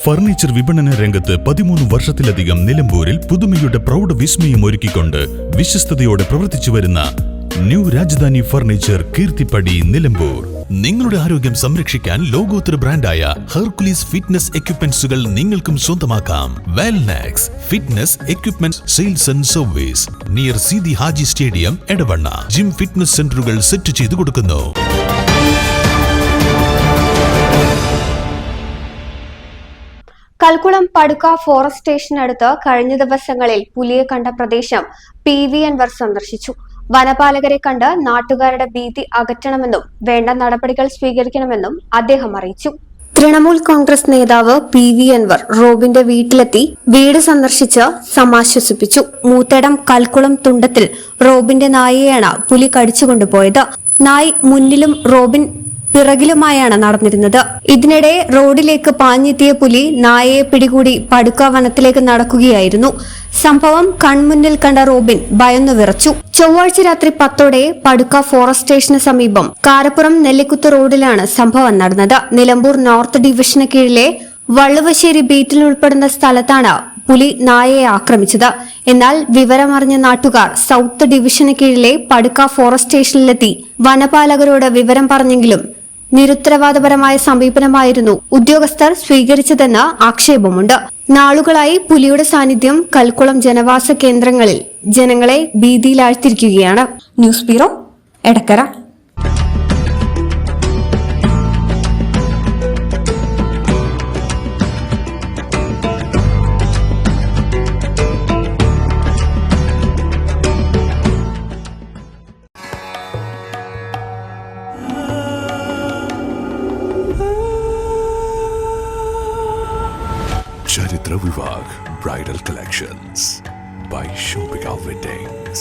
Furniture വിപണന രംഗത്ത് 13 വർഷത്തിലധികം നിലമ്പൂരിൽ പുതുമയുടെ പ്രൗഢ വിസ്മയം ഒരുക്കിക്കൊണ്ട് വിശ്വസ്തയോടെ പ്രവർത്തിച്ചു വരുന്ന ന്യൂ രാജധാനി ഫർണിച്ചർ കീർത്തിപ്പടി നിലമ്പൂർ. നിങ്ങളുടെ ആരോഗ്യം സംരക്ഷിക്കാൻ ലോകോത്തര ബ്രാൻഡായ ഹെർക്കുലീസ് ഫിറ്റ്നസ് എക്യുപ്മെന്റ്സുകൾ നിങ്ങൾക്കും സ്വന്തമാക്കാം. Wellnex fitness equipment sales and service near Seethi Haji stadium, Edavanna. Gym fitness സെന്ററുകൾ സെറ്റ് ചെയ്തു കൊടുക്കുന്നു. കൽക്കുളം പടുക്ക ഫോറസ്റ്റ് സ്റ്റേഷനടുത്ത് കഴിഞ്ഞ ദിവസങ്ങളിൽ പുലിയെ കണ്ട പ്രദേശം PV അൻവർ സന്ദർശിച്ചു. വനപാലകരെ കണ്ട് നാട്ടുകാരുടെ ഭീതി അകറ്റണമെന്നും വേണ്ട നടപടികൾ സ്വീകരിക്കണമെന്നും അദ്ദേഹം അറിയിച്ചു. തൃണമൂൽ കോൺഗ്രസ് നേതാവ് PV അൻവർ റോബിന്റെ വീട്ടിലെത്തി വീട് സന്ദർശിച്ച് സമാശ്വസിപ്പിച്ചു. മൂത്തേടം കൽക്കുളം തുണ്ടത്തിൽ റോബിന്റെ നായയെയാണ് പുലി കടിച്ചുകൊണ്ടുപോയത്. നായ് മുന്നിലും റോബിൻ പിറകിലുമായാണ് നടന്നിരുന്നത്. ഇതിനിടെ റോഡിലേക്ക് പാഞ്ഞെത്തിയ പുലി നായയെ പിടികൂടി പടുക്ക വനത്തിലേക്ക് നടക്കുകയായിരുന്നു. സംഭവം കൺമുന്നിൽ കണ്ട റോബിൻ ഭയന്നു വിറച്ചു. ചൊവ്വാഴ്ച രാത്രി 10ഓടെ പടുക്ക ഫോറസ്റ്റ് സ്റ്റേഷന് സമീപം കാരപ്പുറം നെല്ലിക്കുത്ത് റോഡിലാണ് സംഭവം നടന്നത്. നിലമ്പൂർ നോർത്ത് ഡിവിഷന് കീഴിലെ വള്ളുവശ്ശേരി ബീറ്റിൽ ഉൾപ്പെടുന്ന സ്ഥലത്താണ് പുലി നായയെ ആക്രമിച്ചത്. എന്നാൽ വിവരമറിഞ്ഞ നാട്ടുകാർ സൌത്ത് ഡിവിഷന് കീഴിലെ പടുക്ക ഫോറസ്റ്റ് സ്റ്റേഷനിലെത്തി വനപാലകരോട് വിവരം പറഞ്ഞെങ്കിലും നിരുത്തരവാദപരമായ സമീപനമായിരുന്നു ഉദ്യോഗസ്ഥർ സ്വീകരിച്ചതെന്ന് ആക്ഷേപമുണ്ട്. നാളുകളായി പുലിയുടെ സാന്നിധ്യം കൽക്കുളം ജനവാസ കേന്ദ്രങ്ങളിൽ ജനങ്ങളെ ഭീതിയിലാഴ്ത്തിയിരിക്കുകയാണ്. News bureau, Edakkara. Charitra Vivag Bridal Collections by Shobhika Weddings.